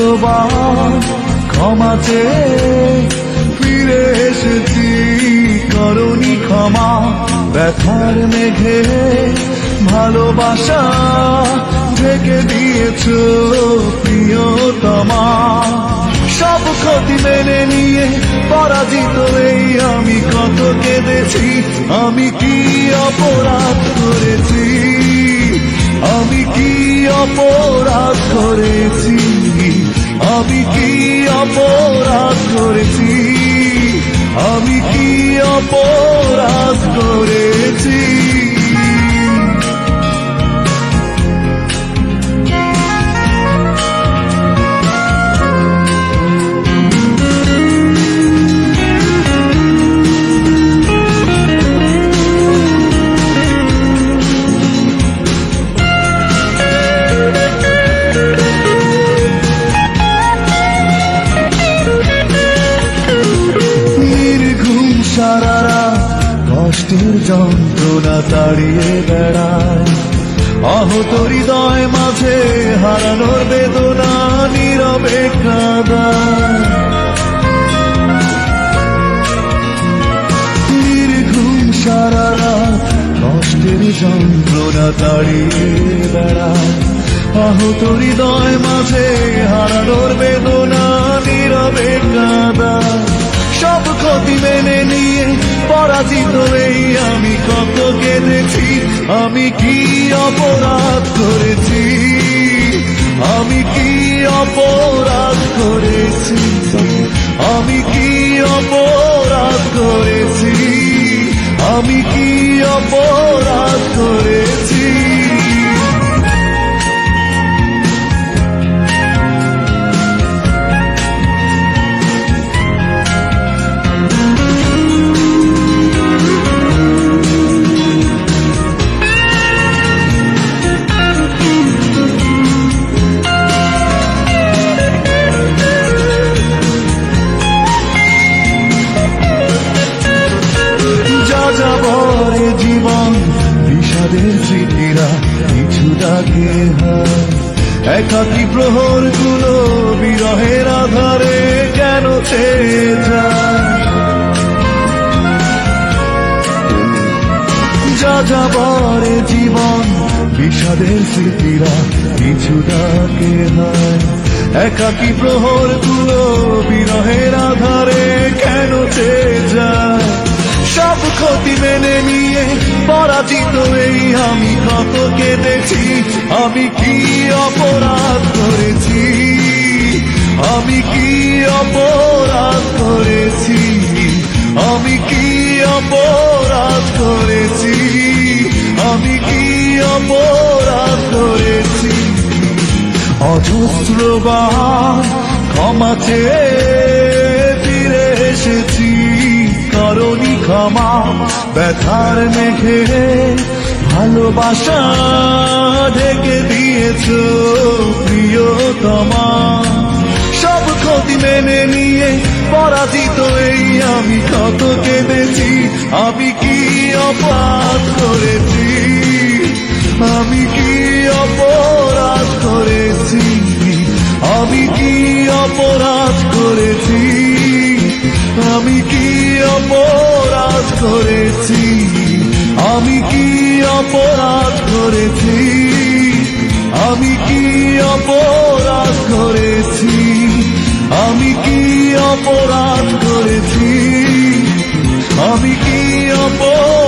অজস্রবার ক্ষমা চেয়ে ফিরে এসেছি, করনি ক্ষমা। ব্যথার মেঘে ভালোবাসা ঢেকে দিয়েছ প্রিয়তমা। সব ক্ষতি মেনে নিয়ে পরাজিত এই আমি কত কেঁদেছি। আমি কি অপরাধ করেছি, আমি কি অপরাধ করেছি, আমি কি অপরাধ করেছি, আমি কি অপরাধ করেছি। সারারা কষ্টের যন্ত্রণা তাড়িয়ে বেড়ায়, আহত হৃদয় মাঝে হারানোর বেদনা নীরবে কাঁদায়। নির্ঘুম সারারা কষ্টের যন্ত্রণা তাড়িয়ে বেড়ায়, আহত হৃদয় মাঝে হারানোর বেদনা নীরবে কাঁদায়। সব ক্ষতি মেনে নিয়ে পরাজিত এই আমি কত কেঁদেছি। আমি কি অপরাধ করেছি, আমি কি অপরাধ করেছি, আমি কি অপরাধ করেছি, আমি কি অপরাধ করেছি। যাযাবরে জীবন বিষাদের স্মৃতিরা কিছু ডাকে হয়, একাকী প্রহর গুলো বিরহের আধারে কেন ছেয়ে যায়। যাযাবরে জীবন বিষাদের স্মৃতিরা কিছু ডাকে হয়, একাকী প্রহর গুলো বিরহের আধারে কেন ছেয়ে যায়। সব ক্ষতি মেনে নিয়ে পরাজিত এই আমি কত কেঁদেছি। আমি কি অপরাধ করেছি, আমি কি অপরাধ করেছি, আমি কি অপরাধ করেছি, আমি কি অপরাধ করেছি। অজস্রবার ক্ষমা চেয়ে ফিরে এসেছি, করনি ক্ষমা। ব্যথার মেঘে ভালোবাসা ঢেকে দিয়েছ প্রিয়তমা। সব ক্ষতি মেনে নিয়ে পরাজিত এই আমি কত কেঁদেছি। আমি কি অপরাধ করেছি, আমি কি অপরাধ করেছি, আমি কি অপরাধ করেছি, আমি কি অপরাধ করেছি, আমি কি অপরাধ করেছি, আমি কি অপরাধ করেছি, আমি কি অপরাধ করেছি, আমি কি অপরাধ